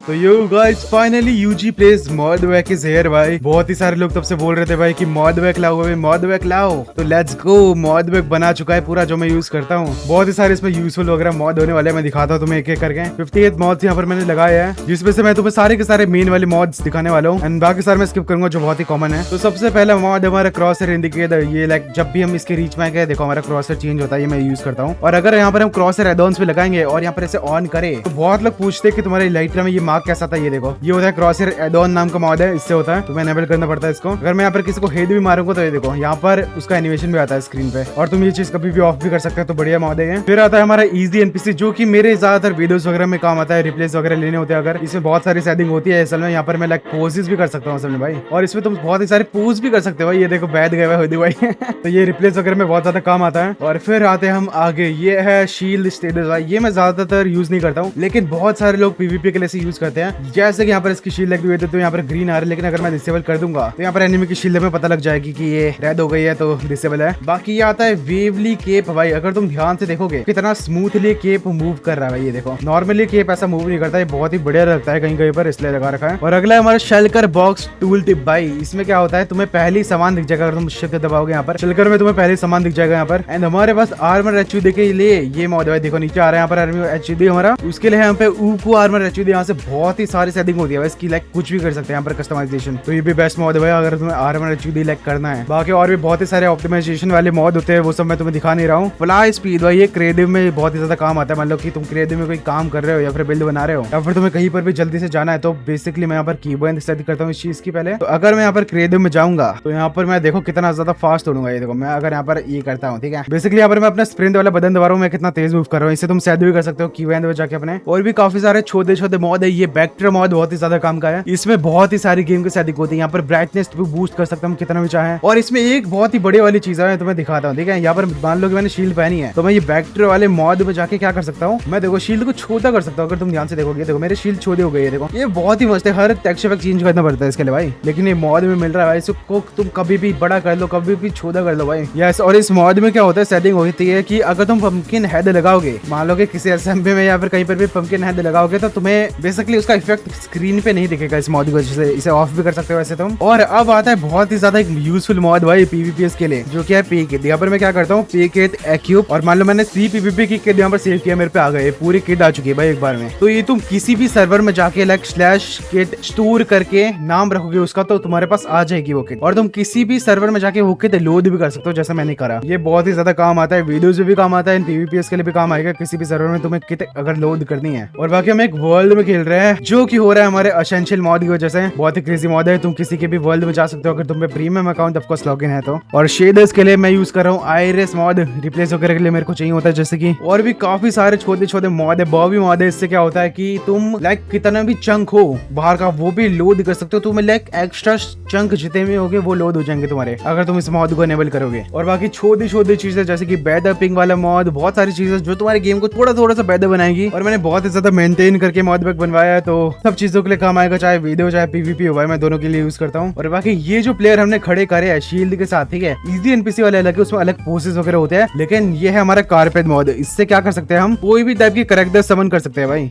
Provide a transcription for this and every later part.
तो you guys finally UG place mod wack is here भाई। बहुत ही सारे लोग तब से बोल रहे थे भाई कि मॉड वैक लाओ भाई, मॉड वैक लाओ। तो लेट्स गो, मॉड वैक बना चुका है पूरा जो मैं यूज करता हूँ। बहुत ही सारे इसमें यूजफुल वगैरह मॉड होने वाले, मैं दिखाता हूँ तुम्हें एक एक करके। 58 मॉड्स यहाँ पर मैंने लगाए हैं, जिसमें से मैं तुम्हें सारे के सारे मेन वाले मॉड्स दिखाने वाला हूँ एंड बाकी सारे मैं स्किप करूंगा जो बहुत ही कॉमन है। तो सबसे पहला मॉड हमारा क्रॉसर इंडिकेटर। ये लाइक जब भी हम इसके रीच में गए देखो हमारा क्रॉसर चेंज होता है, ये मैं यूज करता हूँ। और अगर यहाँ पर हम क्रॉसर एडॉन्स पे लगाएंगे और यहाँ पर ऐसे ऑन करें तो बहुत लोग पूछते हैं कि तुम्हारे लाइटर में ये मार्क कैसा था। ये देखो ये होता है क्रॉसर एडॉन नाम का मॉड है, इससे होता है। तो मैं एनेबल करना पड़ता है इसको। अगर मैं यहाँ पर किसी को हेड भी मारूंगा तो ये देखो यहाँ पर उसका एनिमेशन भी आता है स्क्रीन पे, और तुम ये चीज कभी भी ऑफ भी कर सकते हो। तो बढ़िया मॉड है। फिर आता है हमारा इजी एनपीसी, जो कि मेरे ज्यादातर वीडियोस वगैरह में काम आता है, रिप्लेस वगैरह लेने होते हैं अगर। इसमें बहुत सारी सेटिंग होती है असल में। यहाँ पर मैं लाइक पोजेस भी कर सकता हूँ असल में भाई, और इसमें तुम बहुत ही सारे पोज भी कर सकते हो भाई। ये देखो बैठ गए हुए भाई तो ये रिप्लेस वगैरह में बहुत ज्यादा काम आता है। और फिर आते हैं हम आगे, ये है शील्ड स्टेटस भाई। ये मैं ज्यादातर यूज नहीं करता हूँ, लेकिन बहुत सारे लोग पीवीपी के लिए यूज करते हैं। जैसे कि यहाँ पर इसकी शील्ड लगी हुई है तो यहाँ पर ग्रीन आ रहा है, लेकिन अगर मैं डिसेबल कर दूंगा तो यहाँ पर एनिमी की शील्ड में पता लग जाएगी कि ये रेड हो गई है तो डिसेबल है। बाकी ये आता है वेवली केप भाई। अगर तुम ध्यान से देखोगे कितना स्मूथली केप मूव कर रहा है भाई। ये देखो नॉर्मली केप ऐसा मूव नहीं करता, ये बहुत ही बढ़िया लगता है कहीं कहीं पर, इसलिए लगा रखा है। और अगला है हमारा शेल्कर बॉक्स टूल टिप भाई। इसमें क्या होता है, तुम्हें पहली सामान दिख जाएगा अगर तुम शिफ्ट दबाओगे यहाँ पर। शेल्कर में तुम्हें पहले सामान दिख जाएगा यहाँ पर। एंड हमारे पास आर्मर एचयूडी के लिए ये मॉड है, देखो नीचे आ रहा है यहाँ पर आर्मर एचयूडी हमारा। उसके लिए यहाँ पे ऊको आर्मर एचयूडी, यहाँ से बहुत ही सारी सेटिंग होती है इसकी, लाइक कुछ भी कर सकते हैं यहाँ पर कस्टमाइजेशन। तो ये भी बेस्ट मॉड है अगर तुम्हें आर्मर एचयूडी लाइक करना है। बाकी और भी बहुत ही सारे ऑप्टिमाइजेशन वाले मॉड होते हैं, वो सब मैं तुम्हें दिखा नहीं रहा हूँ। फ्लाई स्पीड भाई, ये क्रिएटिव में बहुत ही ज्यादा काम आता है। मान लो कि तुम क्रिएटिव में कोई काम कर रहे हो या फिर बिल्ड बना रहे हो या फिर तुम्हें कहीं पर भी जल्दी से जाना है, तो बेसिकली मैं यहाँ पर कीबोर्ड सेट करता हूँ इस चीज की पहले। तो अगर मैं यहाँ पर क्रिएटिव में जाऊंगा तो यहाँ पर मैं देखो कितना ज्यादा फास्ट तोड़ूंगा। ये देखो मैं अगर यहाँ पर ये करता हूँ, ठीक है, बेसिकली यहाँ पर मैं अपना स्प्रिंट वाला बटन दबा रहा हूँ, मैं कितना तेज मूव कर रहा हूँ। इससे तुम सेट भी कर सकते हो कीबोर्ड में जाके अपने। और भी काफी सारे छोटे छोटे मॉड है। ये बैक्टर मॉड बहुत ही ज्यादा काम का है, इसमें बहुत ही सारी गेम की सेटिंग होती है। यहाँ पर ब्राइटनेस भी बूस्ट कर सकता हूँ कितना भी चाहे। और इसमें एक बहुत ही बड़ी वाली चीज है, मैं तुम्हें दिखाता हूँ, ठीक है। यहाँ पर मान लो कि मैंने शील्ड पहनी है, तो मैं ये बैक्टर वाले मॉड में जाके क्या कर सकता हूँ, मैं देखो शील्ड को छोटा कर सकता हूँ। अगर तुम ध्यान से देखोगे देखो मेरे शील्ड छोटे हो गए। ये देखो ये बहुत ही मस्त है। हर टेक्सचर पैक चेंज करना पड़ता है इसके लिए भाई, लेकिन ये मॉड में मिल रहा है भाई। इसको तुम कभी भी बड़ा कर लो, कभी भी छोटा कर लो भाई। यस, और इस मॉड में क्या होता है, सेटिंग होती है कि अगर तुम पंपकिन हेड लगाओगे, मान लो कि किसी एसएमबी में या फिर कहीं पर भी पंपकिन हेड लगाओगे, तो तुम्हें बेसिकली उसका इफेक्ट स्क्रीन पे नहीं दिखेगा इस मॉड की वजह से। इसे ऑफ भी कर सकते हो वैसे तुम। और अब आता है बहुत ही ज्यादा एक यूजफुल मॉड भाई पीवीपीएस के लिए, जो कि है पी किट। यहाँ पर मैं क्या करता हूँ, पी किट एक्यूब, और मान लो मैंने 3 पीवीपी की किट यहाँ पर सेव किया, मेरे पे आ गए, पूरी किट आ चुकी है भाई एक बार में। तो ये तुम किसी भी सर्वर में जाके लाइक /kit स्टोर करके नाम रखोगे उसका, तो तुम्हारे पास आ जाएगी वो किट। और तुम किसी भी सर्वर में जाके वो किट लोड भी कर सकते हो, जैसा मैंने करा। ये बहुत ही ज्यादा काम आता है, वीडियोस में भी काम आता है, पीवीपीएस के लिए भी काम आएगा किसी भी सर्वर में तुम्हें किट अगर लोड करनी है। और बाकी हम एक वर्ल्ड में खेल रहे हैं, जो कि हो रहा है हमारे एसेंशियल मॉड की वजह से। बहुत ही क्रेजी मॉड है, तुम किसी के भी वर्ल्ड में जा सकते हो अगर तुम पे premium account of course login है तो। और शेडर्स के लिए मैं यूज कर रहा हूँ आईरिस मॉड, रिप्लेस वगैरह के लिए मेरे को चाहिए होता है जैसे कि। और भी काफी सारे छोटे छोटे मॉड है, बॉबी मॉड है। इससे क्या होता है कि तुम लाइक कितना भी चंक हो बाहर का वो भी लोड कर सकते हो। तुम्हें लाइक एक्स्ट्रा चंक जितने भी होंगे वो लोड हो जाएंगे तुम्हारे, अगर तुम इस मॉड को एनेबल करोगे। और बाकी छोटी छोटी चीजें जैसे कि बेटर पिंग वाला मॉड, बहुत सारी चीजें जो तुम्हारे गेम को थोड़ा थोड़ा सा बेटर बनाएगी। और मैंने बहुत ही ज्यादा मेंटेन करके मॉड पैक बनवाया है, तो सब चीजों के लिए काम आएगा, चाहे वीडियो चाहे पीवीपी हो भाई, मैं दोनों के लिए यूज करता हूँ। और बाकी ये जो प्लेयर हमने खड़े करे हैं शील्ड के साथ, ठीक है, इजी एनपीसी वाले अलग है, उसमें अलग पोसेस वगैरह होते हैं, लेकिन ये है हमारा कारपेट मॉड। इससे क्या कर सकते हैं, हम कोई भी टाइप की कैरेक्टर समन कर सकते हैं भाई।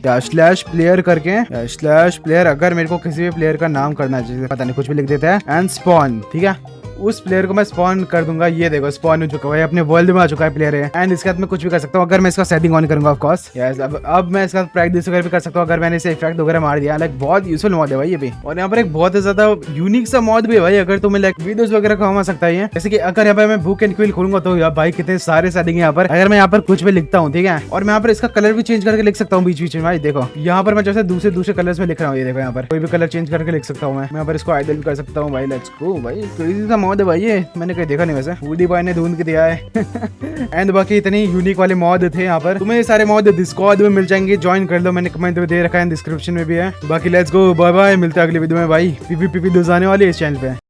/player करके /player, अगर मेरे को किसी भी प्लेयर का नाम करना है, जैसे पता नहीं कुछ भी लिख देता है, एंड स्पॉन, ठीक है, उस प्लेयर को मैं स्पॉन कर दूंगा। ये देखो स्पॉन हो चुका है, अपने वर्ल्ड में आ चुका है प्लेयर है। एंड इसके बाद मैं कुछ भी कर सकता हूँ अगर मैं इसका सेटिंग ऑन करूंगा ऑफ कोर्स। यस, अब मैं इसका प्रैक्टिस वगैरह भी कर सकता हूँ अगर मैंने इसे इफेक्ट वगैरह मार दिया। लाइक बहुत यूजफुल मॉड है भाई ये भी। और यहाँ पर एक बहुत ज्यादा यूनिक सा मॉड भी है भाई, अगर तुम्हें लाइक वीडियोस वगैरह काम आ सकता है। जैसे कि अगर यहाँ पर मैं बुक एंड क्विल खोलूंगा तो यार भाई कितने सारे सेटिंग है यहाँ पर। अगर मैं यहाँ पर कुछ भी लिखता हूँ, ठीक है, और मैं यहाँ पर इसका कलर भी चेंज करके लिख सकता हूँ बीच बीच में भाई। देखो यहाँ पर मैं जैसे दूसरे कलर्स में लिख रहा हूँ, ये देखो यहाँ पर कोई भी कलर चेंज करके लिख सकता हूँ मैं यहाँ पर इसको आइडल भी कर सकता हूँ भाई। लेट्स गो भाई, क्रेजी सा मॉड है भाई ये, मैंने कहीं देखा नहीं वैसे, फूडी बॉय ने ढूंढ के दिया है एंड बाकी इतनी यूनिक वाले मॉड थे यहाँ पर। तुम्हें ये सारे मॉड डिस्कॉर्ड में मिल जाएंगे, ज्वाइन कर लो, मैंने कमेंट में दे रखा है, डिस्क्रिप्शन में भी है। बाकी लेट्स गो, बाय बाय, मिलते हैं अगली वीडियो में भाई। पीवीपी वीडियोस आने वाली है इस चैनल पे।